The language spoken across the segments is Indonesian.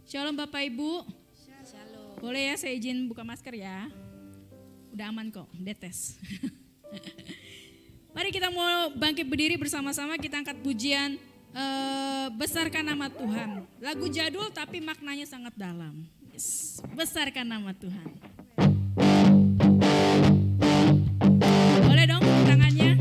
Shalom Bapak Ibu. Shalom. Boleh ya saya izin buka masker ya. Udah aman kok, detes. Mari kita mau bangkit berdiri bersama-sama, kita angkat pujian Besarkan Nama Tuhan. Lagu jadul tapi maknanya sangat dalam. Yes. Besarkan nama Tuhan. Boleh dong tangannya.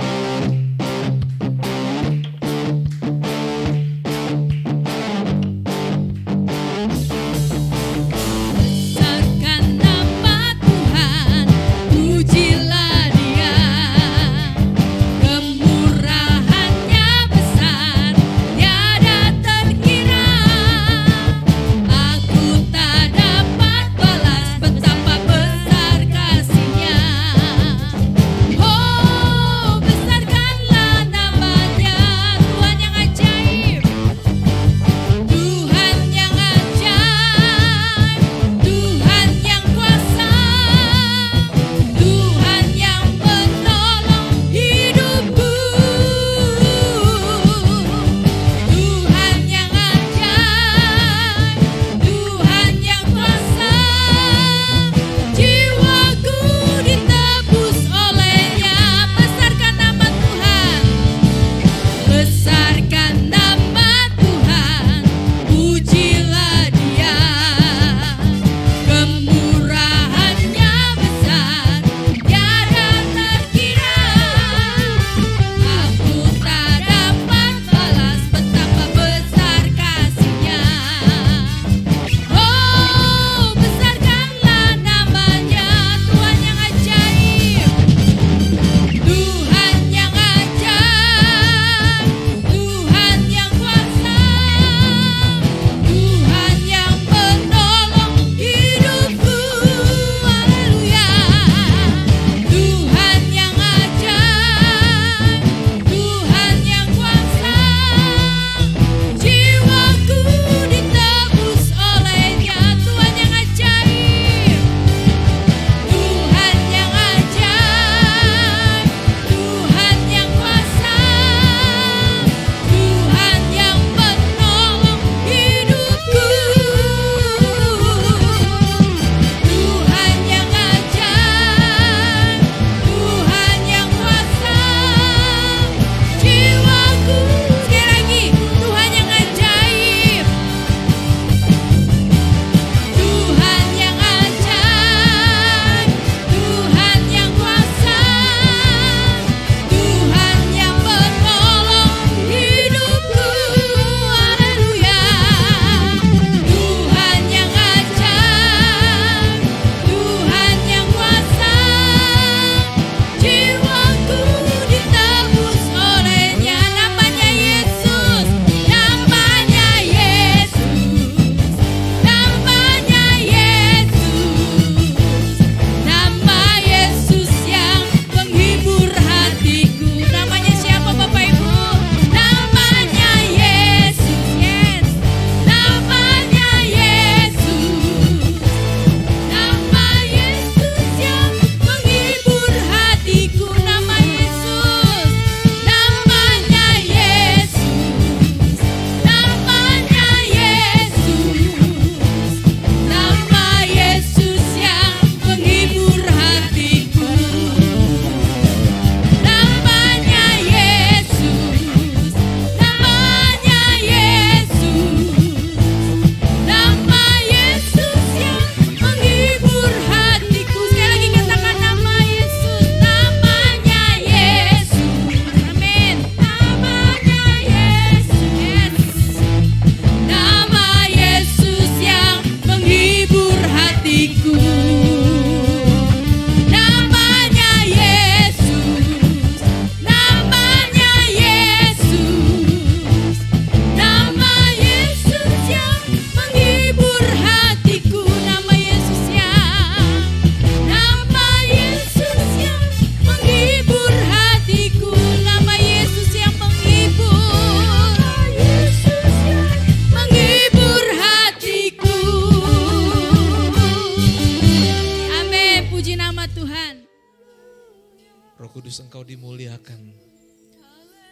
Kudus, Engkau dimuliakan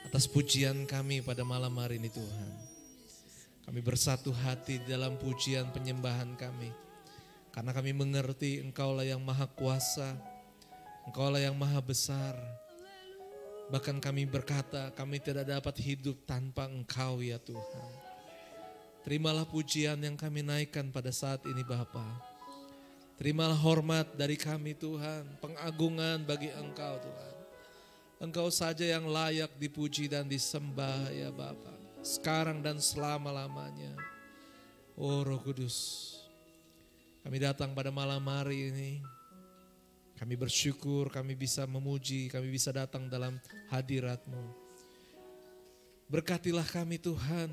atas pujian kami pada malam hari ini Tuhan. Kami bersatu hati dalam pujian penyembahan kami. Karena kami mengerti Engkaulah yang maha kuasa, Engkaulah yang maha besar. Bahkan kami berkata kami tidak dapat hidup tanpa Engkau ya Tuhan. Terimalah pujian yang kami naikkan pada saat ini Bapa. Terimalah hormat dari kami Tuhan, pengagungan bagi Engkau Tuhan. Engkau saja yang layak dipuji dan disembah ya Bapa. Sekarang dan selama-lamanya. Oh Roh Kudus, kami datang pada malam hari ini. Kami bersyukur, kami bisa memuji, kami bisa datang dalam hadirat-Mu. Berkatilah kami Tuhan.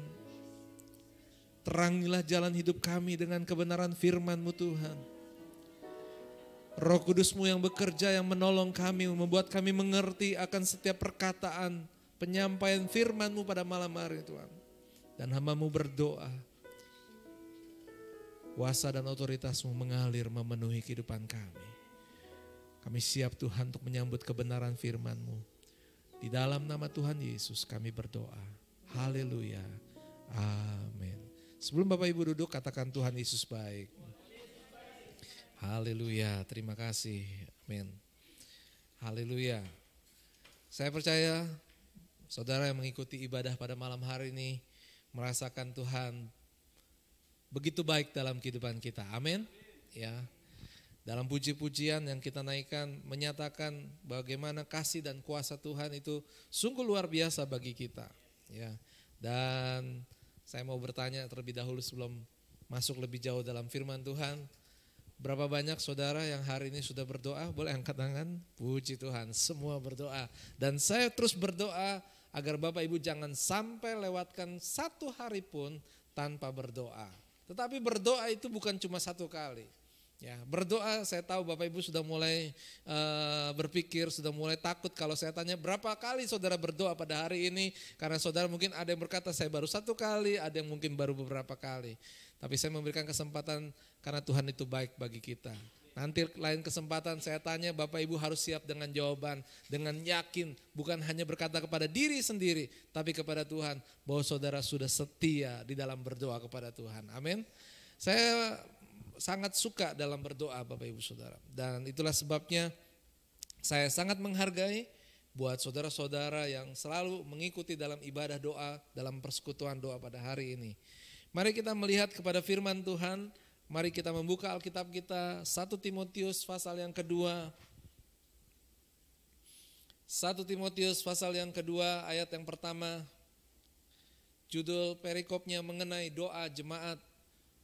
Terangilah jalan hidup kami dengan kebenaran firman-Mu Tuhan. Roh Kudus-Mu yang bekerja, yang menolong kami, membuat kami mengerti akan setiap perkataan, penyampaian firman-Mu pada malam hari Tuhan. Dan hamba-Mu berdoa, kuasa dan otoritas-Mu mengalir memenuhi kehidupan kami. Kami siap Tuhan untuk menyambut kebenaran firman-Mu. Di dalam nama Tuhan Yesus kami berdoa. Haleluya. Amin. Sebelum Bapak Ibu duduk, katakan Tuhan Yesus baik. Haleluya, terima kasih. Amin. Haleluya. Saya percaya saudara yang mengikuti ibadah pada malam hari ini merasakan Tuhan begitu baik dalam kehidupan kita. Amin. Ya. Dalam puji-pujian yang kita naikkan menyatakan bagaimana kasih dan kuasa Tuhan itu sungguh luar biasa bagi kita. Ya. Dan saya mau bertanya terlebih dahulu sebelum masuk lebih jauh dalam firman Tuhan. Berapa banyak saudara yang hari ini sudah berdoa? Boleh angkat tangan? Puji Tuhan, semua berdoa. Dan saya terus berdoa agar Bapak Ibu jangan sampai lewatkan satu hari pun tanpa berdoa. Tetapi berdoa itu bukan cuma satu kali. Ya, berdoa saya tahu Bapak Ibu sudah mulai berpikir, sudah mulai takut kalau saya tanya berapa kali saudara berdoa pada hari ini. Karena saudara mungkin ada yang berkata saya baru satu kali, ada yang mungkin baru beberapa kali. Tapi saya memberikan kesempatan karena Tuhan itu baik bagi kita. Nanti lain kesempatan saya tanya Bapak Ibu harus siap dengan jawaban. Dengan yakin bukan hanya berkata kepada diri sendiri. Tapi kepada Tuhan bahwa saudara sudah setia di dalam berdoa kepada Tuhan. Amin. Saya sangat suka dalam berdoa Bapak Ibu Saudara. Dan itulah sebabnya saya sangat menghargai buat saudara-saudara yang selalu mengikuti dalam ibadah doa, dalam persekutuan doa pada hari ini. Mari kita melihat kepada firman Tuhan, mari kita membuka Alkitab kita 1 Timotius pasal yang kedua. 1 Timotius pasal yang kedua ayat yang pertama. Judul perikopnya mengenai doa jemaat.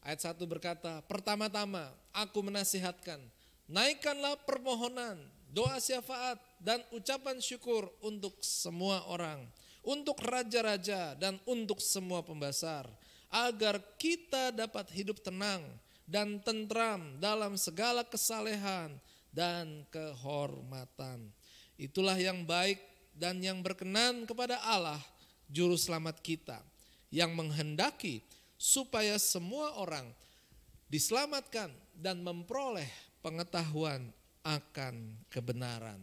Ayat 1 berkata, pertama-tama aku menasihatkan, naikkanlah permohonan, doa syafaat dan ucapan syukur untuk semua orang, untuk raja-raja dan untuk semua pembesar, agar kita dapat hidup tenang dan tentram dalam segala kesalehan dan kehormatan. Itulah yang baik dan yang berkenan kepada Allah, Juru Selamat kita, yang menghendaki supaya semua orang diselamatkan dan memperoleh pengetahuan akan kebenaran.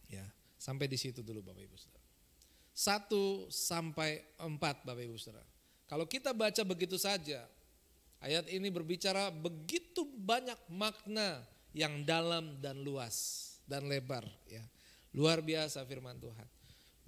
Ya, sampai di situ dulu Bapak Ibu Saudara. 1 sampai 4 Bapak Ibu Saudara. Kalau kita baca begitu saja, ayat ini berbicara begitu banyak makna yang dalam dan luas dan lebar. Ya, luar biasa firman Tuhan.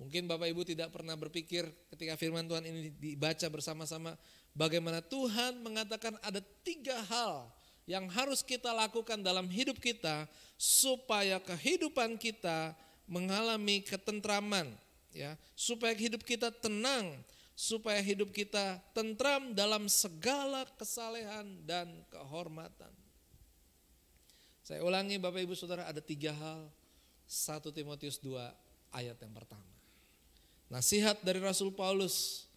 Mungkin Bapak Ibu tidak pernah berpikir ketika firman Tuhan ini dibaca bersama-sama bagaimana Tuhan mengatakan ada 3 hal yang harus kita lakukan dalam hidup kita supaya kehidupan kita mengalami ketentraman, ya, supaya hidup kita tenang, supaya hidup kita tentram dalam segala kesalehan dan kehormatan. Saya ulangi Bapak Ibu Saudara, ada 3 hal. 1 Timotius 2 ayat yang pertama. Nasihat dari Rasul Paulus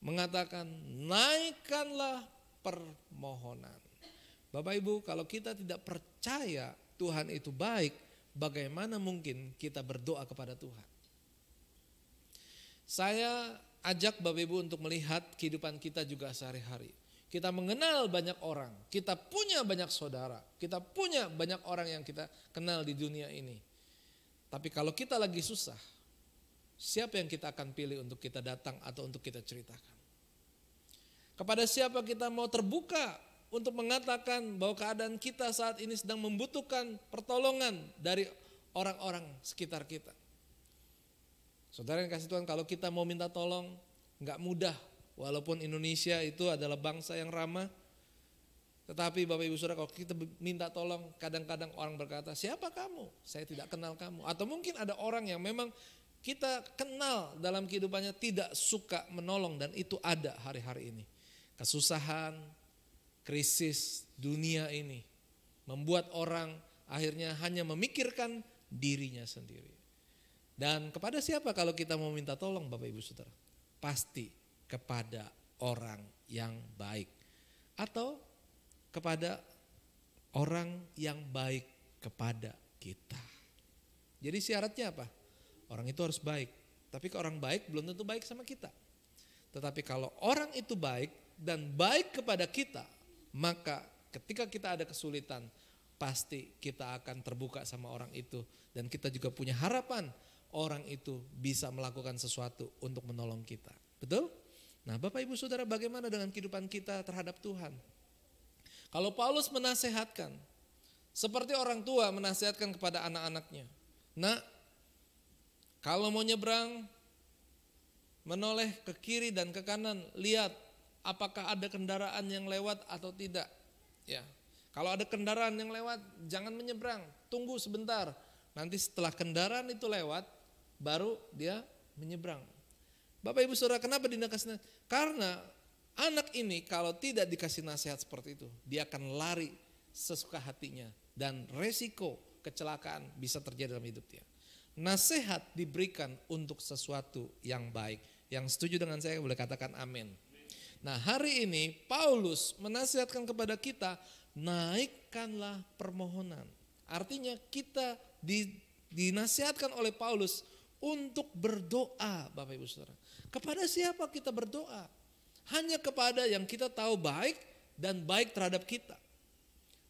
mengatakan naikkanlah permohonan. Bapak Ibu, kalau kita tidak percaya Tuhan itu baik, bagaimana mungkin kita berdoa kepada Tuhan? Saya ajak Bapak Ibu untuk melihat kehidupan kita juga sehari-hari. Kita mengenal banyak orang, kita punya banyak saudara, kita punya banyak orang yang kita kenal di dunia ini. Tapi kalau kita lagi susah, siapa yang kita akan pilih untuk kita datang atau untuk kita ceritakan? Kepada siapa kita mau terbuka untuk mengatakan bahwa keadaan kita saat ini sedang membutuhkan pertolongan dari orang-orang sekitar kita. Saudara yang kasih Tuhan, kalau kita mau minta tolong gak mudah. Walaupun Indonesia itu adalah bangsa yang ramah, tetapi Bapak Ibu Saudara, kalau kita minta tolong, kadang-kadang orang berkata, siapa kamu? Saya tidak kenal kamu. Atau mungkin ada orang yang memang kita kenal dalam kehidupannya tidak suka menolong, dan itu ada hari-hari ini. Kesusahan, krisis dunia ini membuat orang akhirnya hanya memikirkan dirinya sendiri. Dan kepada siapa kalau kita mau minta tolong Bapak Ibu Saudara? Pasti kepada orang yang baik. Atau kepada orang yang baik kepada kita. Jadi syaratnya apa? Orang itu harus baik. Tapi kalau orang baik belum tentu baik sama kita. Tetapi kalau orang itu baik dan baik kepada kita, maka ketika kita ada kesulitan, pasti kita akan terbuka sama orang itu. Dan kita juga punya harapan orang itu bisa melakukan sesuatu untuk menolong kita. Betul? Nah Bapak Ibu Saudara, bagaimana dengan kehidupan kita terhadap Tuhan? Kalau Paulus menasehatkan, seperti orang tua menasehatkan kepada anak-anaknya. Nak, kalau mau nyebrang, menoleh ke kiri dan ke kanan, lihat apakah ada kendaraan yang lewat atau tidak. Ya, kalau ada kendaraan yang lewat, jangan menyeberang, tunggu sebentar. Nanti setelah kendaraan itu lewat, baru dia menyeberang. Bapak Ibu Saudara, kenapa dikasih nasihat? Karena anak ini kalau tidak dikasih nasihat seperti itu, dia akan lari sesuka hatinya dan resiko kecelakaan bisa terjadi dalam hidup dia. Nasihat diberikan untuk sesuatu yang baik. Yang setuju dengan saya boleh katakan amin. Nah hari ini Paulus menasihatkan kepada kita, naikkanlah permohonan. Artinya kita dinasihatkan oleh Paulus untuk berdoa Bapak Ibu Saudara. Kepada siapa kita berdoa? Hanya kepada yang kita tahu baik dan baik terhadap kita.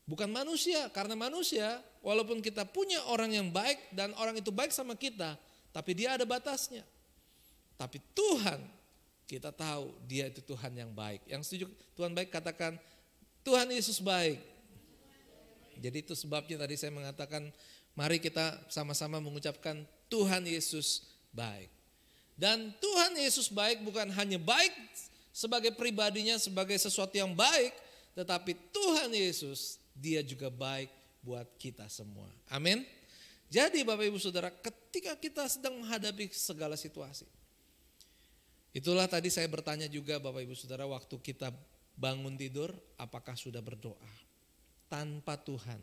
Bukan manusia, karena manusia walaupun kita punya orang yang baik dan orang itu baik sama kita, tapi dia ada batasnya. Tapi Tuhan, kita tahu dia itu Tuhan yang baik. Yang setuju Tuhan baik katakan, Tuhan Yesus baik. Jadi itu sebabnya tadi saya mengatakan, mari kita sama-sama mengucapkan Tuhan Yesus baik. Dan Tuhan Yesus baik bukan hanya baik sebagai pribadinya, sebagai sesuatu yang baik, tetapi Tuhan Yesus, dia juga baik buat kita semua. Amin. Jadi Bapak Ibu Saudara, ketika kita sedang menghadapi segala situasi, itulah tadi saya bertanya juga Bapak Ibu Saudara, waktu kita bangun tidur, apakah sudah berdoa? Tanpa Tuhan,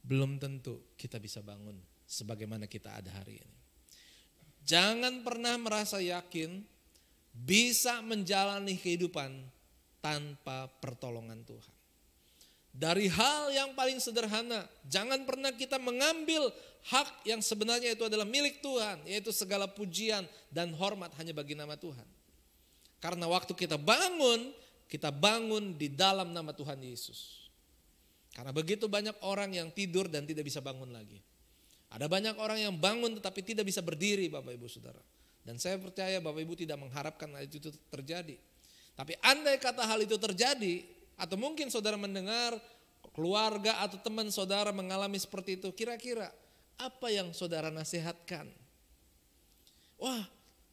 belum tentu kita bisa bangun sebagaimana kita ada hari ini. Jangan pernah merasa yakin bisa menjalani kehidupan tanpa pertolongan Tuhan. Dari hal yang paling sederhana, jangan pernah kita mengambil hak yang sebenarnya itu adalah milik Tuhan, yaitu segala pujian dan hormat hanya bagi nama Tuhan. Karena waktu kita bangun di dalam nama Tuhan Yesus. Karena begitu banyak orang yang tidur dan tidak bisa bangun lagi. Ada banyak orang yang bangun tetapi tidak bisa berdiri Bapak Ibu Saudara. Dan saya percaya Bapak Ibu tidak mengharapkan hal itu terjadi. Tapi andai kata hal itu terjadi, atau mungkin saudara mendengar keluarga atau teman saudara mengalami seperti itu, kira-kira apa yang saudara nasihatkan? Wah,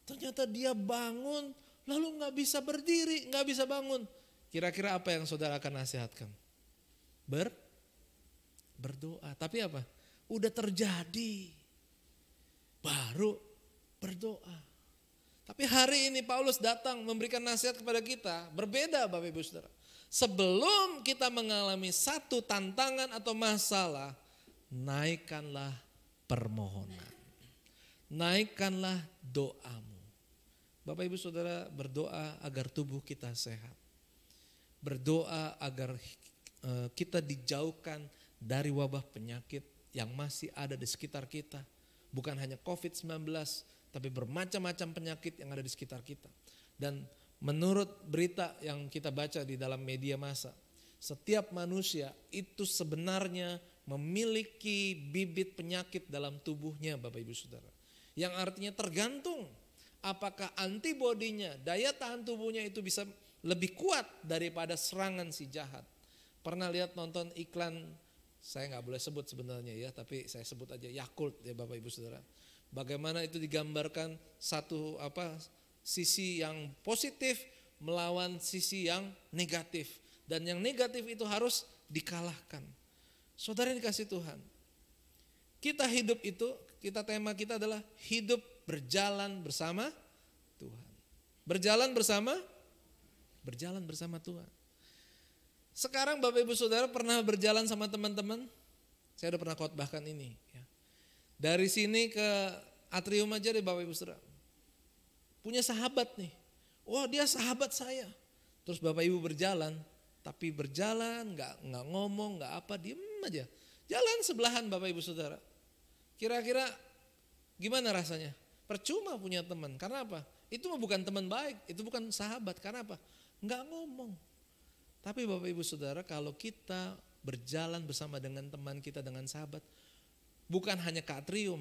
ternyata dia bangun lalu gak bisa berdiri, gak bisa bangun. Kira-kira apa yang saudara akan nasihatkan? Berdoa. Tapi apa? Udah terjadi, baru berdoa. Tapi hari ini Paulus datang memberikan nasihat kepada kita, berbeda Bapak Ibu Saudara. Sebelum kita mengalami satu tantangan atau masalah, naikkanlah permohonan. Naikkanlah doamu. Bapak Ibu Saudara, berdoa agar tubuh kita sehat. Berdoa agar kita dijauhkan dari wabah penyakit yang masih ada di sekitar kita. Bukan hanya COVID-19, tapi bermacam-macam penyakit yang ada di sekitar kita. Dan menurut berita yang kita baca di dalam media massa, setiap manusia itu sebenarnya memiliki bibit penyakit dalam tubuhnya Bapak Ibu Saudara. Yang artinya tergantung apakah antibodinya, daya tahan tubuhnya itu bisa lebih kuat daripada serangan si jahat. Pernah lihat nonton iklan, saya nggak boleh sebut sebenarnya ya, tapi saya sebut aja Yakult ya Bapak Ibu Saudara. Bagaimana itu digambarkan satu sisi yang positif melawan sisi yang negatif. Dan yang negatif itu harus dikalahkan. Saudara yang dikasih Tuhan, kita hidup itu, tema kita adalah hidup berjalan bersama Tuhan. Berjalan bersama Tuhan. Sekarang Bapak Ibu Saudara pernah berjalan sama teman-teman? Saya udah pernah khotbahkan ini. Ya. Dari sini ke atrium aja deh Bapak Ibu Saudara. Punya sahabat nih. Wah dia sahabat saya. Terus Bapak Ibu berjalan, tapi berjalan nggak ngomong, nggak apa, diem aja. Jalan sebelahan Bapak Ibu Saudara. Kira-kira gimana rasanya? Percuma punya teman. Karena apa? Itu bukan teman baik, itu bukan sahabat. Karena apa? Nggak ngomong. Tapi Bapak Ibu Saudara, kalau kita berjalan bersama dengan teman kita, dengan sahabat, bukan hanya ke atrium,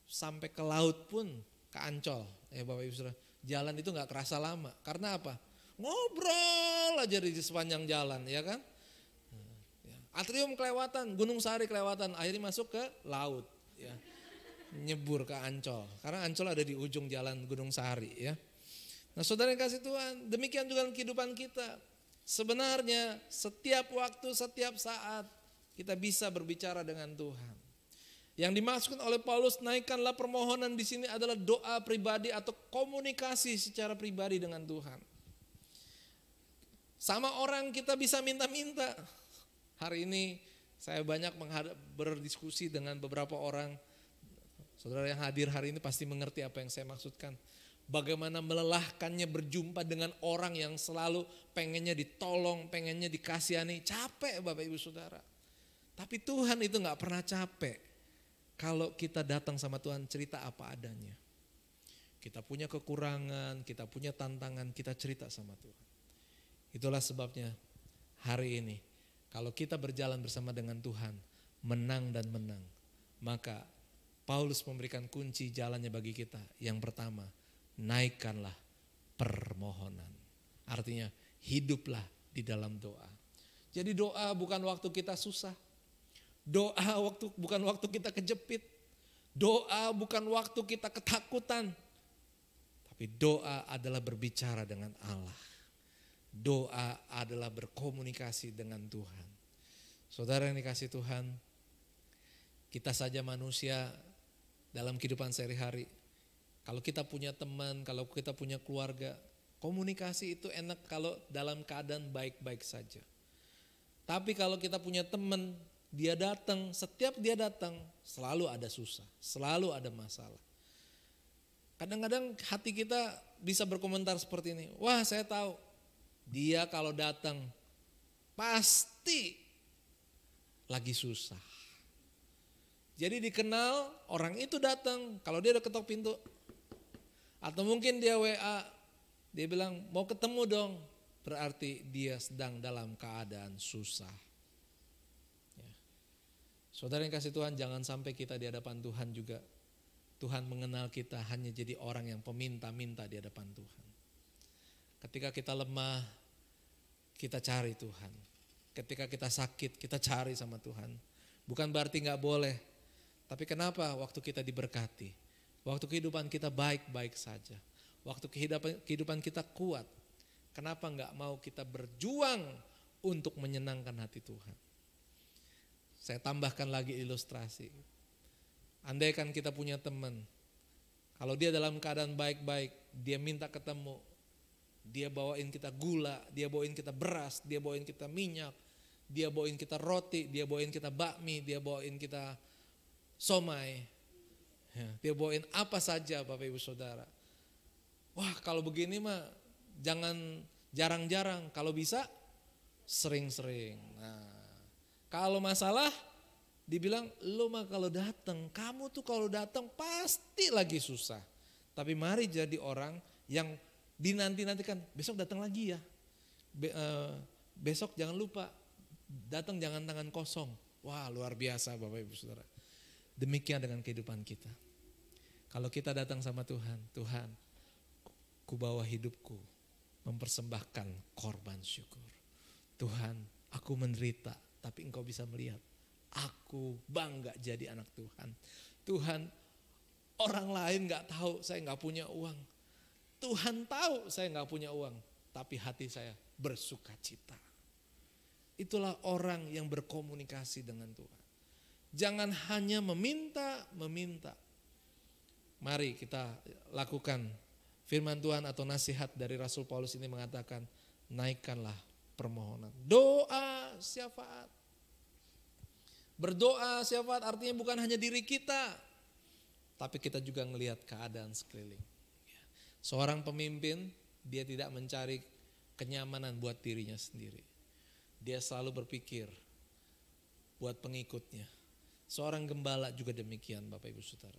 sampai ke laut pun, ke Ancol. Ya Bapak Ibu Saudara, jalan itu nggak kerasa lama. Karena apa? Ngobrol aja di sepanjang jalan, ya kan? Atrium kelewatan, Gunung Sahari kelewatan, akhirnya masuk ke laut, ya. Nyebur ke Ancol, karena Ancol ada di ujung jalan Gunung Sahari, ya. Nah saudara yang kasih Tuhan, demikian juga kehidupan kita. Sebenarnya setiap waktu, setiap saat kita bisa berbicara dengan Tuhan. Yang dimaksudkan oleh Paulus, naikkanlah permohonan di sini adalah doa pribadi atau komunikasi secara pribadi dengan Tuhan. Sama orang kita bisa minta-minta. Hari ini saya banyak berdiskusi dengan beberapa orang. Saudara yang hadir hari ini pasti mengerti apa yang saya maksudkan. Bagaimana melelahkannya berjumpa dengan orang yang selalu pengennya ditolong, pengennya dikasihani. Capek Bapak Ibu Saudara. Tapi Tuhan itu gak pernah capek. Kalau kita datang sama Tuhan cerita apa adanya. Kita punya kekurangan, kita punya tantangan, kita cerita sama Tuhan. Itulah sebabnya hari ini kalau kita berjalan bersama dengan Tuhan, menang dan menang. Maka Paulus memberikan kunci jalannya bagi kita. Yang pertama, naikkanlah permohonan. Artinya hiduplah di dalam doa. Jadi doa bukan waktu kita susah. Doa bukan waktu kita kejepit. Doa bukan waktu kita ketakutan. Tapi doa adalah berbicara dengan Allah. Doa adalah berkomunikasi dengan Tuhan. Saudara yang dikasih Tuhan, kita saja manusia dalam kehidupan sehari-hari. Kalau kita punya teman, kalau kita punya keluarga, komunikasi itu enak kalau dalam keadaan baik-baik saja. Tapi kalau kita punya teman, dia datang, setiap dia datang selalu ada susah, selalu ada masalah. Kadang-kadang hati kita bisa berkomentar seperti ini, wah saya tahu dia kalau datang pasti lagi susah. Jadi dikenal orang itu datang, kalau dia udah ketok pintu, atau mungkin dia WA, dia bilang mau ketemu dong, berarti dia sedang dalam keadaan susah. Ya. Saudara yang kasih Tuhan, jangan sampai kita di hadapan Tuhan juga, Tuhan mengenal kita hanya jadi orang yang peminta-minta di hadapan Tuhan. Ketika kita lemah, kita cari Tuhan. Ketika kita sakit, kita cari sama Tuhan. Bukan berarti gak boleh, tapi kenapa waktu kita diberkati, waktu kehidupan kita baik-baik saja, waktu kehidupan kita kuat, kenapa gak mau kita berjuang untuk menyenangkan hati Tuhan? Saya tambahkan lagi ilustrasi. Andaikan kita punya teman, kalau dia dalam keadaan baik-baik, dia minta ketemu, dia bawain kita gula, dia bawain kita beras, dia bawain kita minyak, dia bawain kita roti, dia bawain kita bakmi, dia bawain kita somai, dia bawain apa saja Bapak Ibu Saudara. Wah kalau begini mah jangan jarang-jarang, kalau bisa sering-sering. Nah, kalau masalah dibilang lu mah kalau datang, kamu tuh kalau datang pasti lagi susah. Tapi mari jadi orang yang dinanti-nantikan, besok datang lagi ya. Besok jangan lupa datang, jangan tangan kosong. Wah luar biasa Bapak Ibu Saudara. Demikian dengan kehidupan kita. Kalau kita datang sama Tuhan, Tuhan, ku bawa hidupku mempersembahkan korban syukur. Tuhan, aku menderita, tapi Engkau bisa melihat. Aku bangga jadi anak Tuhan. Tuhan, orang lain gak tahu saya gak punya uang. Tuhan tahu saya gak punya uang, tapi hati saya bersuka cita. Itulah orang yang berkomunikasi dengan Tuhan. Jangan hanya meminta. Mari kita lakukan firman Tuhan atau nasihat dari Rasul Paulus ini mengatakan, naikkanlah permohonan. Doa syafaat. Berdoa syafaat artinya bukan hanya diri kita, tapi kita juga ngelihat keadaan sekeliling. Seorang pemimpin, dia tidak mencari kenyamanan buat dirinya sendiri. Dia selalu berpikir buat pengikutnya. Seorang gembala juga demikian, Bapak Ibu Saudara.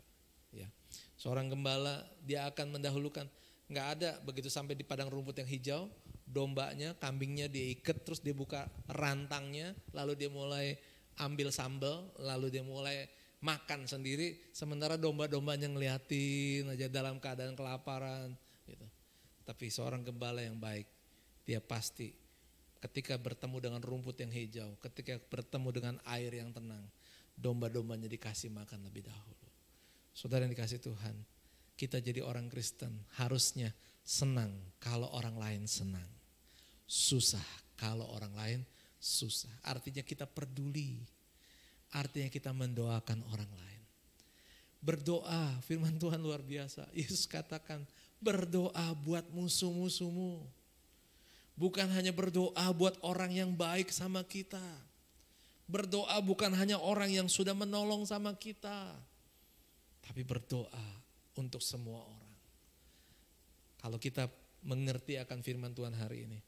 Ya, seorang gembala dia akan mendahulukan, nggak ada begitu sampai di padang rumput yang hijau, dombanya, kambingnya dia ikat, terus dia buka rantangnya, lalu dia mulai ambil sambal, lalu dia mulai makan sendiri, sementara domba-dombanya ngeliatin aja dalam keadaan kelaparan. Gitu. Tapi seorang gembala yang baik, dia pasti ketika bertemu dengan rumput yang hijau, ketika bertemu dengan air yang tenang, domba-dombanya dikasih makan lebih dahulu. Saudara yang dikasih Tuhan, kita jadi orang Kristen harusnya senang kalau orang lain senang. Susah kalau orang lain susah. Artinya kita peduli. Artinya kita mendoakan orang lain. Berdoa, firman Tuhan luar biasa. Yesus katakan, berdoa buat musuh-musuhmu. Bukan hanya berdoa buat orang yang baik sama kita. Berdoa bukan hanya orang yang sudah menolong sama kita. Tapi berdoa untuk semua orang. Kalau kita mengerti akan firman Tuhan hari ini,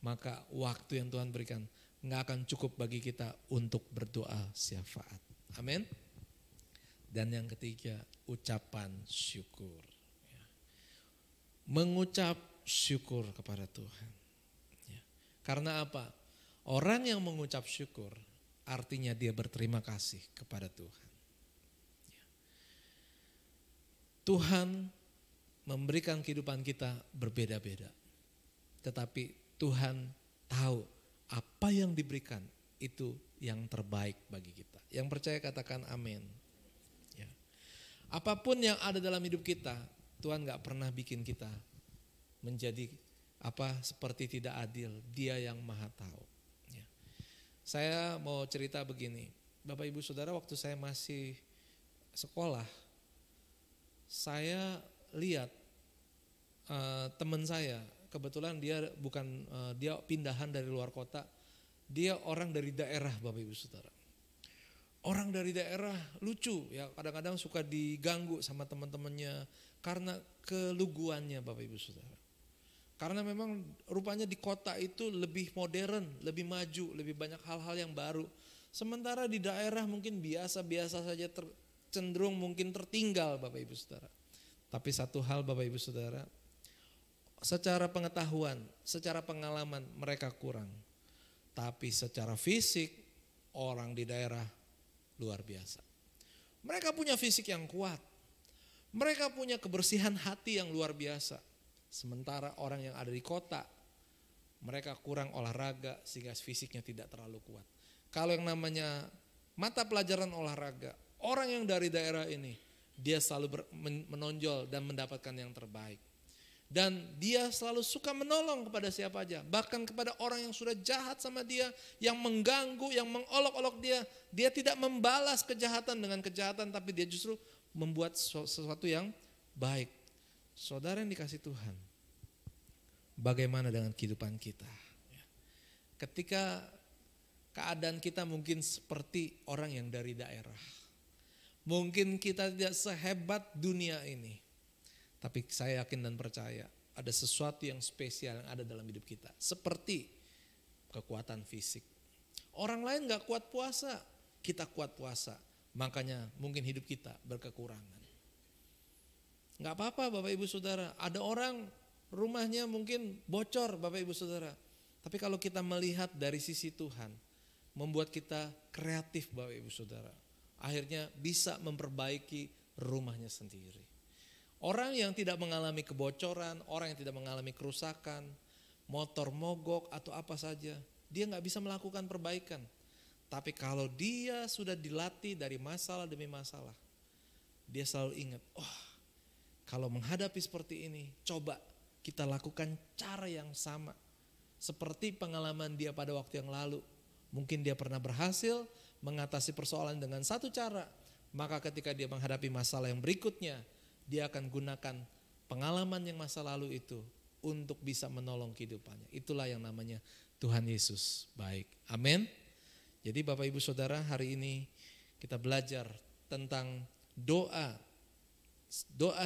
maka waktu yang Tuhan berikan nggak akan cukup bagi kita untuk berdoa syafaat. Amin. Dan yang ketiga, ucapan syukur. Mengucap syukur kepada Tuhan. Karena apa? Orang yang mengucap syukur artinya dia berterima kasih kepada Tuhan. Tuhan memberikan kehidupan kita berbeda-beda. Tetapi Tuhan tahu apa yang diberikan itu yang terbaik bagi kita. Yang percaya katakan amin. Ya. Apapun yang ada dalam hidup kita, Tuhan gak pernah bikin kita menjadi seperti tidak adil. Dia yang maha tahu. Ya. Saya mau cerita begini. Bapak Ibu Saudara, waktu saya masih sekolah, saya lihat teman saya, kebetulan dia dia pindahan dari luar kota, dia orang dari daerah, Bapak Ibu Saudara. Orang dari daerah lucu ya, kadang-kadang suka diganggu sama teman-temannya karena keluguannya, Bapak Ibu Saudara. Karena memang rupanya di kota itu lebih modern, lebih maju, lebih banyak hal-hal yang baru. Sementara di daerah mungkin biasa-biasa saja, cenderung mungkin tertinggal, Bapak Ibu Saudara. Tapi satu hal, Bapak Ibu Saudara, secara pengetahuan, secara pengalaman mereka kurang. Tapi secara fisik orang di daerah luar biasa. Mereka punya fisik yang kuat. Mereka punya kebersihan hati yang luar biasa. Sementara orang yang ada di kota, mereka kurang olahraga sehingga fisiknya tidak terlalu kuat. Kalau yang namanya mata pelajaran olahraga, orang yang dari daerah ini, dia selalu menonjol dan mendapatkan yang terbaik. Dan dia selalu suka menolong kepada siapa aja. Bahkan kepada orang yang sudah jahat sama dia, yang mengganggu, yang mengolok-olok dia. Dia tidak membalas kejahatan dengan kejahatan, tapi dia justru membuat sesuatu yang baik. Saudara yang dikasih Tuhan, bagaimana dengan kehidupan kita? Ketika keadaan kita mungkin seperti orang yang dari daerah. Mungkin kita tidak sehebat dunia ini. Tapi saya yakin dan percaya ada sesuatu yang spesial yang ada dalam hidup kita. Seperti kekuatan fisik. Orang lain gak kuat puasa, kita kuat puasa. Makanya mungkin hidup kita berkekurangan. Gak apa-apa Bapak Ibu Saudara. Ada orang rumahnya mungkin bocor Bapak Ibu Saudara. Tapi kalau kita melihat dari sisi Tuhan, membuat kita kreatif Bapak Ibu Saudara. Akhirnya bisa memperbaiki rumahnya sendiri. Orang yang tidak mengalami kebocoran, orang yang tidak mengalami kerusakan, motor mogok atau apa saja, dia nggak bisa melakukan perbaikan. Tapi kalau dia sudah dilatih dari masalah demi masalah, dia selalu ingat, kalau menghadapi seperti ini, coba kita lakukan cara yang sama. Seperti pengalaman dia pada waktu yang lalu. Mungkin dia pernah berhasil mengatasi persoalan dengan satu cara. Maka ketika dia menghadapi masalah yang berikutnya, dia akan gunakan pengalaman yang masa lalu itu untuk bisa menolong kehidupannya. Itulah yang namanya Tuhan Yesus baik. Amin. Jadi Bapak Ibu Saudara, hari ini kita belajar tentang doa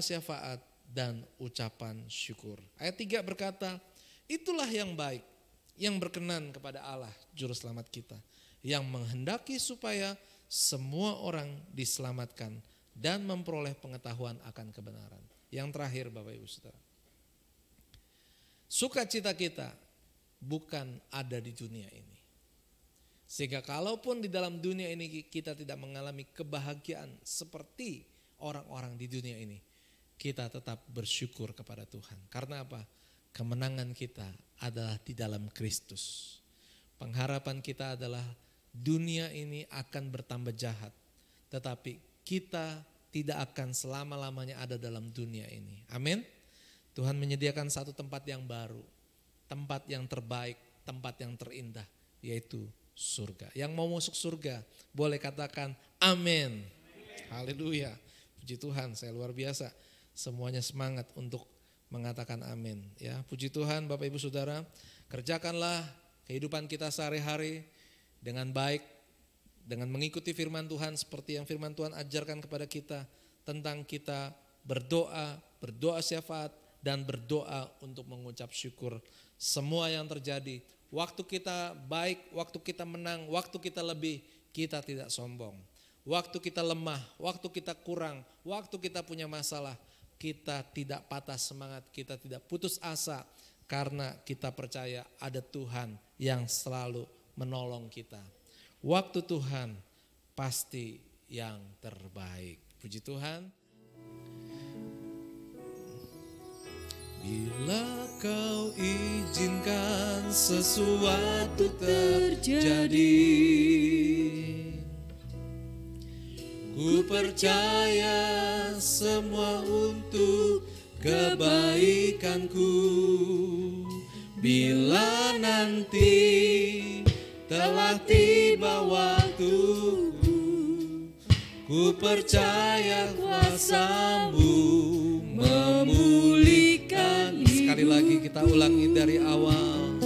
syafaat dan ucapan syukur. Ayat 3 berkata, itulah yang baik, yang berkenan kepada Allah Juru Selamat kita, yang menghendaki supaya semua orang diselamatkan dan memperoleh pengetahuan akan kebenaran. Yang terakhir Bapak Ibu Saudara, sukacita kita bukan ada di dunia ini. Sehingga kalaupun di dalam dunia ini kita tidak mengalami kebahagiaan seperti orang-orang di dunia ini, kita tetap bersyukur kepada Tuhan. Karena apa? Kemenangan kita adalah di dalam Kristus. Pengharapan kita adalah dunia ini akan bertambah jahat, tetapi kita tidak akan selama-lamanya ada dalam dunia ini. Amin. Tuhan menyediakan satu tempat yang baru, tempat yang terbaik, tempat yang terindah, yaitu surga. Yang mau masuk surga boleh katakan amin. Haleluya. Puji Tuhan, saya luar biasa. Semuanya semangat untuk mengatakan amin. Ya, puji Tuhan Bapak Ibu Saudara, kerjakanlah kehidupan kita sehari-hari dengan baik, dengan mengikuti firman Tuhan seperti yang firman Tuhan ajarkan kepada kita tentang kita berdoa syafaat dan berdoa untuk mengucap syukur. Semua yang terjadi, waktu kita baik, waktu kita menang, waktu kita lebih, kita tidak sombong. Waktu kita lemah, waktu kita kurang, waktu kita punya masalah, kita tidak patah semangat, kita tidak putus asa. Karena kita percaya ada Tuhan yang selalu menolong kita. Waktu Tuhan pasti yang terbaik. Puji Tuhan. Bila kau izinkan sesuatu terjadi, ku percaya semua untuk kebaikanku. Bila nanti telah tiba waktuku, ku percaya kuasa-Mu memulihkan. Sekali lagi kita ulangi dari awal.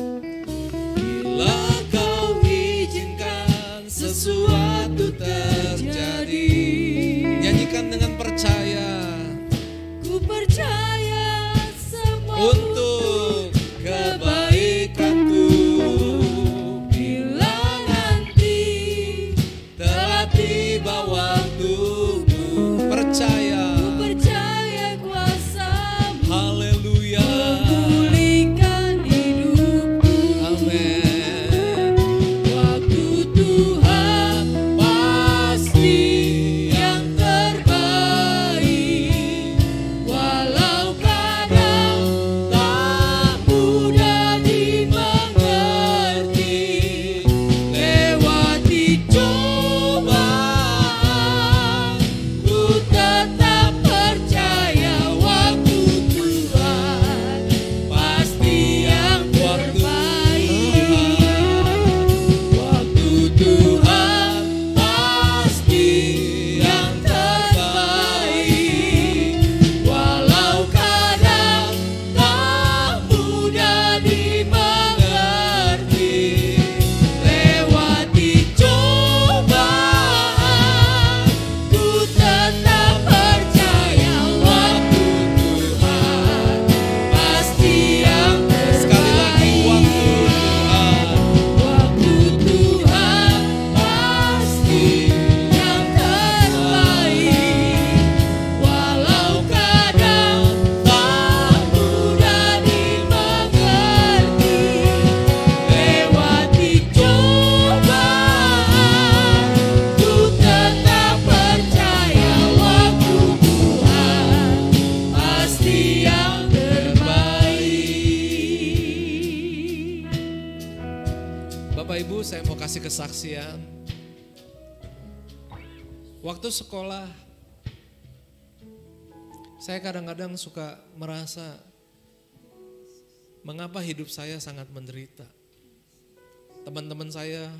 Bila kau izinkan sesuatu terjadi, nyanyikan dengan percaya. Ku percaya semua untuk kebaikanku. Bila nanti telah tiba waktuku, percaya. Ku percaya kuasa-Mu, haleluya, memulihkan hidup. saya mau kasih kesaksian. Waktu sekolah, saya kadang-kadang suka merasa mengapa hidup saya sangat menderita. Teman-teman saya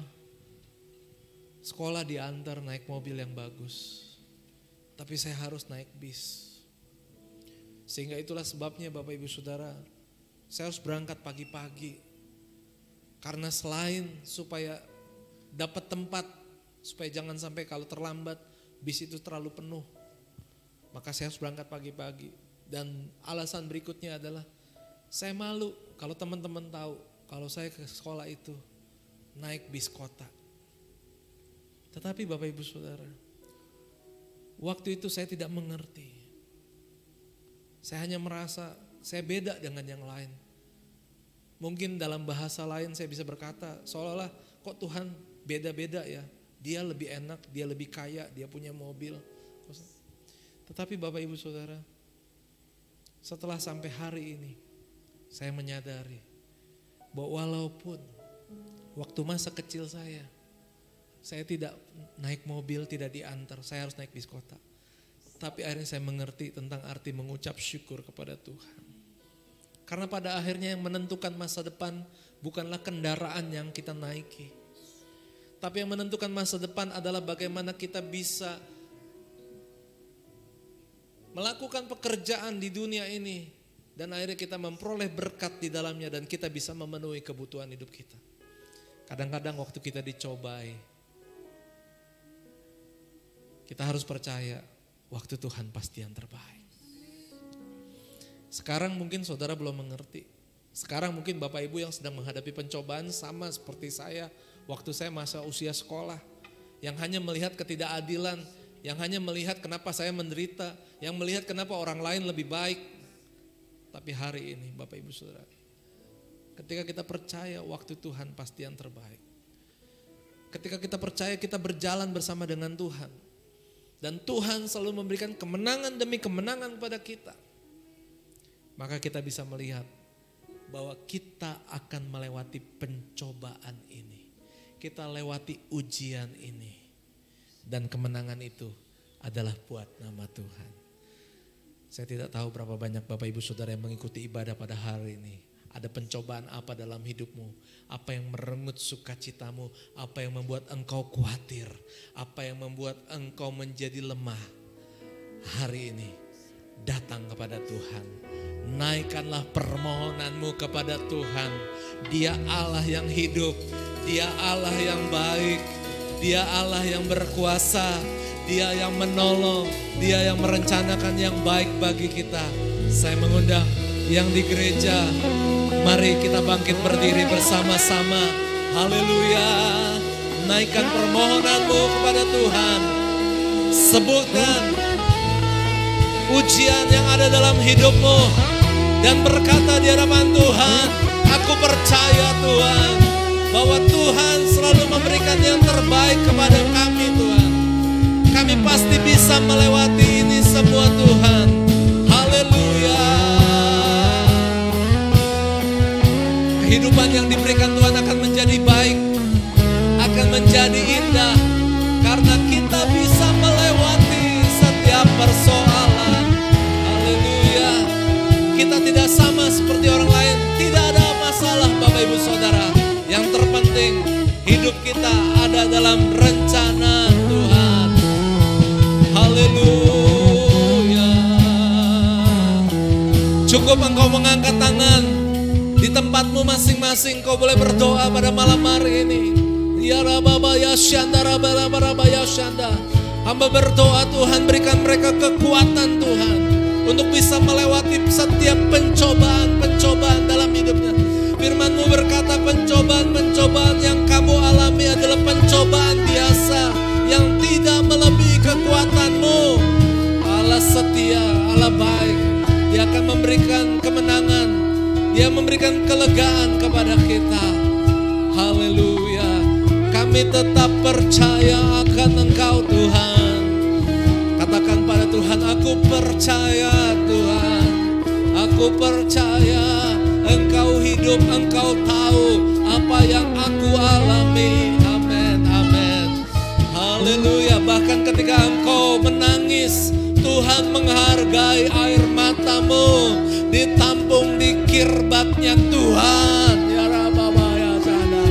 sekolah diantar naik mobil yang bagus, tapi saya harus naik bis. Sehingga itulah sebabnya Bapak Ibu Saudara, saya harus berangkat pagi-pagi. Karena selain supaya dapat tempat, supaya jangan sampai kalau terlambat bis itu terlalu penuh, maka saya harus berangkat pagi-pagi. Dan alasan berikutnya adalah saya malu kalau teman-teman tahu kalau saya ke sekolah itu naik bis kota. Tetapi Bapak Ibu Saudara, waktu itu saya tidak mengerti. Saya hanya merasa saya beda dengan yang lain. Mungkin dalam bahasa lain saya bisa berkata seolah-olah kok Tuhan beda-beda ya. Dia lebih enak, dia lebih kaya, dia punya mobil. Tetapi Bapak Ibu Saudara, setelah sampai hari ini saya menyadari bahwa walaupun waktu masa kecil saya tidak naik mobil, tidak diantar, saya harus naik bis kota. Tapi akhirnya saya mengerti tentang arti mengucap syukur kepada Tuhan. Karena pada akhirnya yang menentukan masa depan bukanlah kendaraan yang kita naiki. Tapi yang menentukan masa depan adalah bagaimana kita bisa melakukan pekerjaan di dunia ini. Dan akhirnya kita memperoleh berkat di dalamnya dan kita bisa memenuhi kebutuhan hidup kita. Kadang-kadang waktu kita dicobai, kita harus percaya waktu Tuhan pasti yang terbaik. Sekarang mungkin saudara belum mengerti. Sekarang mungkin Bapak Ibu yang sedang menghadapi pencobaan sama seperti saya. Waktu saya masa usia sekolah. Yang hanya melihat ketidakadilan. Yang hanya melihat kenapa saya menderita. Yang melihat kenapa orang lain lebih baik. Tapi hari ini Bapak Ibu Saudara, ketika kita percaya waktu Tuhan pasti yang terbaik. Ketika kita percaya kita berjalan bersama dengan Tuhan. Dan Tuhan selalu memberikan kemenangan demi kemenangan kepada kita. Maka kita bisa melihat bahwa kita akan melewati pencobaan ini. Kita lewati ujian ini. Dan kemenangan itu adalah buat nama Tuhan. Saya tidak tahu berapa banyak Bapak Ibu Saudara yang mengikuti ibadah pada hari ini. Ada pencobaan apa dalam hidupmu? Apa yang merenggut sukacitamu? Apa yang membuat engkau khawatir? Apa yang membuat engkau menjadi lemah? Hari ini datang kepada Tuhan. Naikkanlah permohonanmu kepada Tuhan. Dia Allah yang hidup. Dia Allah yang baik. Dia Allah yang berkuasa. Dia yang menolong. Dia yang merencanakan yang baik bagi kita. Saya mengundang yang di gereja, mari kita bangkit berdiri bersama-sama. Haleluya. Naikkan permohonanmu kepada Tuhan. Sebutkan ujian yang ada dalam hidupmu. Dan berkata di hadapan Tuhan, aku percaya Tuhan, bahwa Tuhan selalu memberikan yang terbaik kepada kami Tuhan. Kami pasti bisa melewati ini semua Tuhan. Haleluya. Kehidupan yang diberikan Tuhan akan menjadi baik, akan menjadi indah, karena kita bisa melewati setiap persoalan. Haleluya. Kita tidak sama seperti orang lain, tidak ada masalah Bapak Ibu Saudara. Yang terpenting hidup kita ada dalam rencana Tuhan. Haleluya. Cukup engkau mengangkat tangan. Di tempatmu masing-masing kau boleh berdoa pada malam hari ini. Ya Rababa ya Syanda, Rababa ya Syanda. Hamba berdoa Tuhan berikan mereka kekuatan Tuhan untuk bisa melewati setiap pencobaan dalam hidupnya. Firman-Mu berkata pencobaan yang kamu alami adalah pencobaan biasa yang tidak melebihi kekuatan-Mu. Allah setia, Allah baik. Dia akan memberikan kemenangan. Dia memberikan kelegaan kepada kita. Haleluya. Kami tetap percaya akan Engkau Tuhan. Katakan pada Tuhan, aku percaya Tuhan. Aku percaya Engkau hidup, Engkau tahu apa yang aku alami. kami. Amin, amin. Haleluya. Bahkan ketika engkau menangis, Tuhan menghargai air matamu, ditampung di kirbatnya Tuhan. Ya Rabba ya Sada,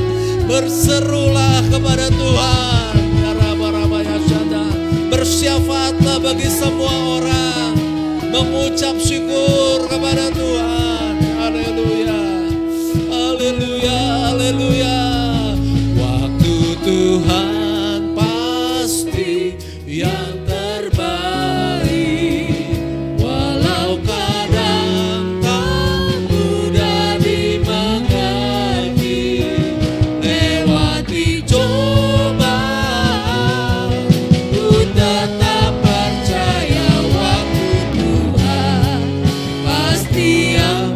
berserulah kepada Tuhan. Ya Rabba ya Sada, bersyafaatlah bagi semua orang, mengucap syukur kepada Tuhan. Haleluya, haleluya, haleluya. Waktu Tuhan pasti yang terbaik, walau kadang tak mudah dimengerti. Lewati cobaan, ku tetap percaya waktu Tuhan pasti yang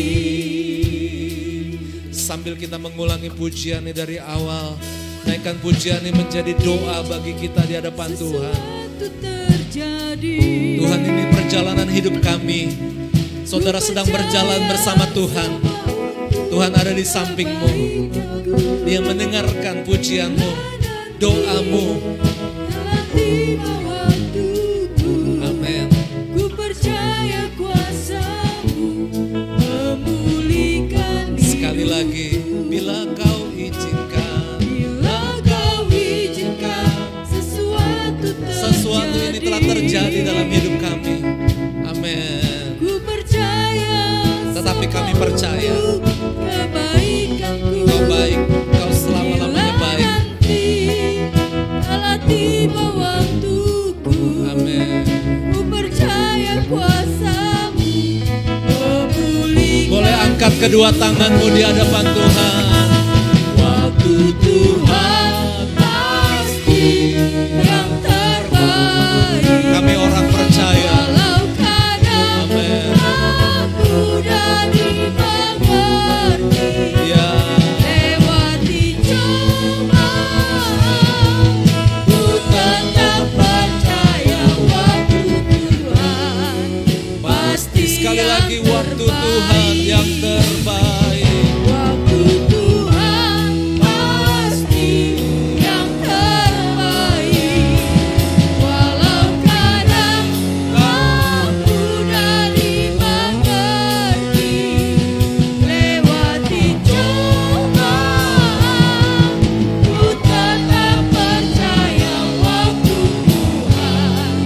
terbaik. Sambil kita mengulangi pujian ini dari awal, naikkan pujian ini menjadi doa bagi kita di hadapan Tuhan. Tuhan, ini perjalanan hidup kami. Saudara sedang berjalan bersama Tuhan. Tuhan ada di sampingmu. Dia mendengarkan pujianmu, doamu. Amin. Ku percaya kuasa-Mu memulihkan diri. Sekali lagi, bila kau izinkan, Bila Kau izinkan sesuatu ini telah terjadi dalam hidup kami. Amin. Ku percaya, Tetapi kami percaya kebaikan-Ku. Kau baik, Kau selama-lamanya baik. Nanti telah tiba waktuku. Amin. Ku percaya kuasa-Mu memulihkan. Boleh angkat kedua tanganmu di hadapan Tuhan. Waktu Tuhan pasti yang terbaik. Kami orang percaya. Walau kadang Amin. tak mudah dimengerti. Ya, Lewati cobaan, ku tetap percaya waktu Tuhan pasti sekali yang lagi waktu Tuhan yang terbaik. Waktu Tuhan pasti yang terbaik. Walau kadang tak mudah dimengerti. Lewati cobaan, ku tetap percaya waktu Tuhan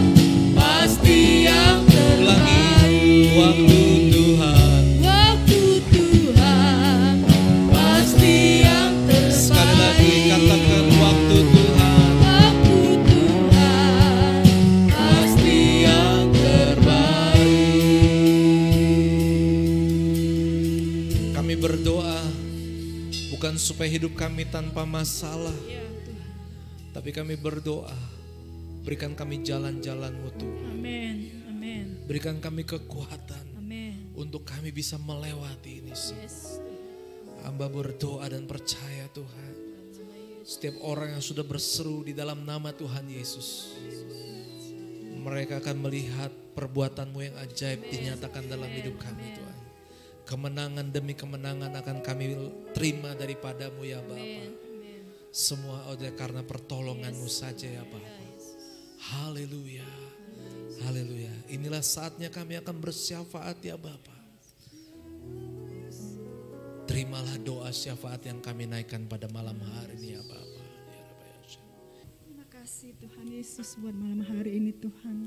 pasti yang Ulangi, terbaik. waktu Tuhan. Waktu Tuhan pasti yang Sekali lagi terbaik. katakan waktu Tuhan. Waktu Tuhan pasti yang terbaik. Kami berdoa bukan supaya hidup kami tanpa masalah, tapi kami berdoa, berikan kami jalan-jalan-Mu Tuhan. Amin. Amin. Berikan kami kekuatan Amin. untuk kami bisa melewati ini semua. Yes. Hamba berdoa dan percaya Tuhan, setiap orang yang sudah berseru di dalam nama Tuhan Yesus, mereka akan melihat perbuatan-Mu yang ajaib dinyatakan dalam hidup kami Tuhan. Kemenangan demi kemenangan akan kami terima daripada-Mu ya Bapa. Semua oleh karena pertolongan-Mu saja ya Bapa. Haleluya. Haleluya. Inilah saatnya kami akan bersyafaat ya Bapa. Terimalah doa syafaat yang kami naikkan pada malam hari ini ya Bapa. Ya Rabbi ya Syed. Terima kasih Tuhan Yesus buat malam hari ini Tuhan.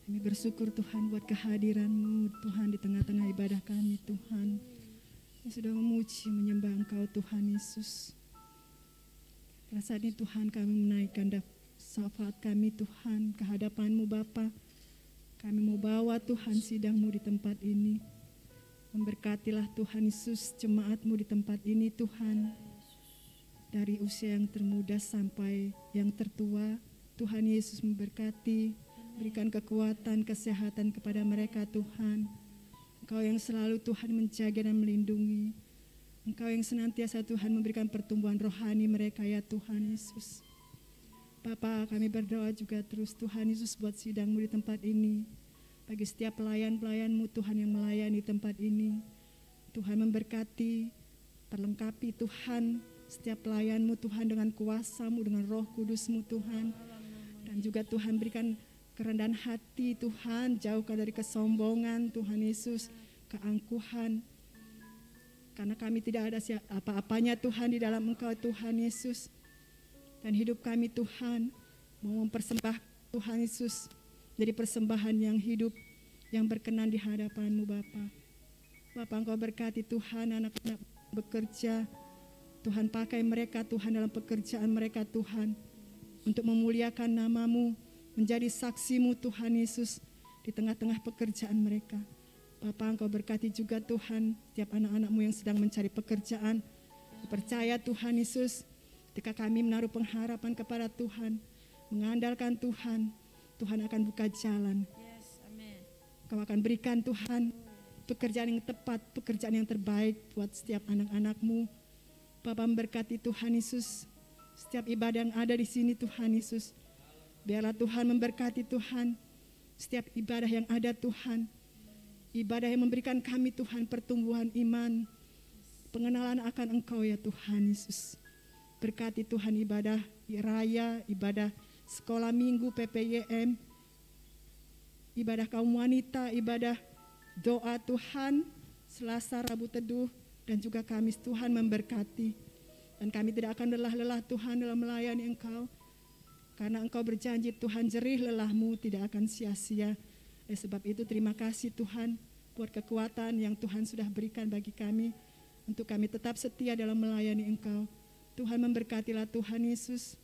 Kami bersyukur Tuhan buat kehadiran-Mu Tuhan di tengah-tengah ibadah kami Tuhan. Kami sudah memuji menyembah Engkau Tuhan Yesus. Pada saat ini Tuhan kami menaikkan syafaat kami Tuhan ke hadapan-Mu Bapa. Kami mau bawa Tuhan sidang-Mu di tempat ini. Memberkatilah Tuhan Yesus jemaat-Mu di tempat ini Tuhan. Dari usia yang termuda sampai yang tertua, Tuhan Yesus memberkati, berikan kekuatan, kesehatan kepada mereka Tuhan. Engkau yang selalu Tuhan menjaga dan melindungi. Engkau yang senantiasa Tuhan memberikan pertumbuhan rohani mereka ya Tuhan Yesus. Bapa, kami berdoa juga terus Tuhan Yesus buat sidang-Mu di tempat ini. Bagi setiap pelayan-pelayan-Mu Tuhan yang melayani tempat ini. Tuhan memberkati Perlengkapi Tuhan setiap pelayanmu Tuhan dengan kuasa-Mu, dengan Roh Kudus-Mu Tuhan. Dan juga Tuhan berikan kerendahan hati Tuhan, jauhkan dari kesombongan Tuhan Yesus, keangkuhan. Karena kami tidak ada apa-apanya Tuhan di dalam Engkau Tuhan Yesus. Dan hidup kami Tuhan mau mempersembahkan Tuhan Yesus jadi persembahan yang hidup, yang berkenan di hadapan-Mu Bapa. Bapa, Engkau berkati Tuhan anak-anak bekerja. Tuhan pakai mereka Tuhan dalam pekerjaan mereka Tuhan. Untuk memuliakan nama-Mu, menjadi saksi-Mu Tuhan Yesus di tengah-tengah pekerjaan mereka. Bapa, Engkau berkati juga Tuhan setiap anak-anak-Mu yang sedang mencari pekerjaan. Percaya Tuhan Yesus, ketika kami menaruh pengharapan kepada Tuhan, mengandalkan Tuhan, Tuhan akan buka jalan. Kau akan berikan Tuhan pekerjaan yang tepat, pekerjaan yang terbaik buat setiap anak-anak-Mu. Bapa, memberkati Tuhan Yesus, setiap ibadah yang ada di sini Tuhan Yesus. Biarlah Tuhan memberkati Tuhan, setiap ibadah yang ada Tuhan. Ibadah yang memberikan kami Tuhan pertumbuhan iman, pengenalan akan Engkau ya Tuhan Yesus. Berkati Tuhan ibadah raya, ibadah sekolah minggu PPYM, ibadah kaum wanita, ibadah doa Tuhan, Selasa, Rabu Teduh, dan juga Kamis Tuhan memberkati. Dan kami tidak akan lelah-lelah Tuhan dalam melayani Engkau, karena Engkau berjanji Tuhan jerih lelahmu tidak akan sia-sia. Oleh sebab itu terima kasih Tuhan buat kekuatan yang Tuhan sudah berikan bagi kami, untuk kami tetap setia dalam melayani Engkau. Tuhan memberkatilah Tuhan Yesus.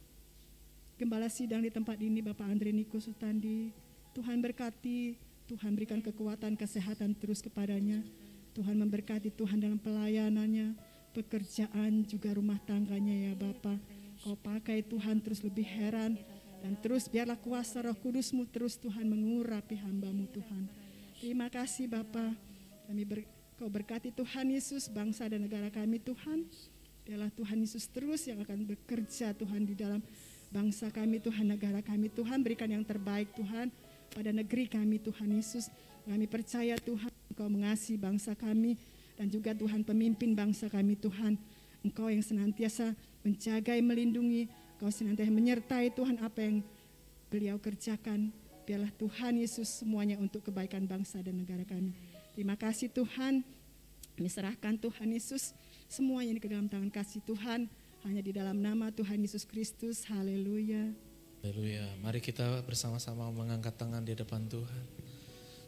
Gembala sidang di tempat ini Bapak Andre Niko Sutandi, Tuhan berkati, Tuhan berikan kekuatan, kesehatan terus kepadanya. Tuhan memberkati Tuhan dalam pelayanannya, pekerjaan juga rumah tangganya ya Bapak. Kau pakai Tuhan terus lebih heran, dan terus biarlah kuasa Roh Kudus-Mu terus Tuhan mengurapi hamba-Mu Tuhan. Terima kasih Bapak, Kau berkati Tuhan Yesus, bangsa dan negara kami Tuhan. Biarlah Tuhan Yesus terus yang akan bekerja Tuhan di dalam bangsa kami Tuhan, negara kami Tuhan. Berikan yang terbaik Tuhan pada negeri kami Tuhan Yesus. Kami percaya Tuhan Engkau mengasihi bangsa kami, dan juga Tuhan pemimpin bangsa kami Tuhan. Engkau yang senantiasa menjaga, melindungi, Engkau senantiasa menyertai Tuhan apa yang beliau kerjakan. Biarlah Tuhan Yesus semuanya untuk kebaikan bangsa dan negara kami. Terima kasih Tuhan, kami serahkan Tuhan Yesus semuanya ke dalam tangan kasih Tuhan, hanya di dalam nama Tuhan Yesus Kristus. Haleluya. Haleluya. Mari kita bersama-sama mengangkat tangan di depan Tuhan.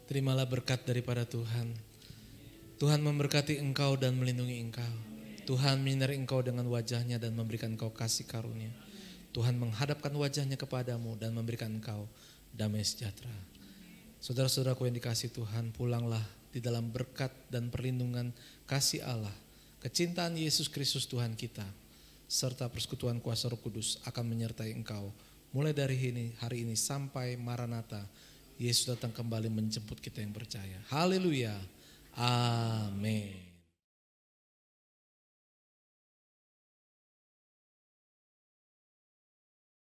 Terimalah berkat daripada Tuhan. Tuhan memberkati engkau dan melindungi engkau. Tuhan menyinari engkau dengan wajahnya dan memberikan engkau kasih karunia. Tuhan menghadapkan wajahnya kepadamu dan memberikan engkau damai sejahtera. Saudara-saudaraku yang dikasihi Tuhan, pulanglah di dalam berkat dan perlindungan kasih Allah. Kecintaan Yesus Kristus Tuhan kita, serta persekutuan kuasa Roh Kudus akan menyertai engkau. Mulai dari hari ini sampai Maranatha, Yesus datang kembali menjemput kita yang percaya. Haleluya. Amin.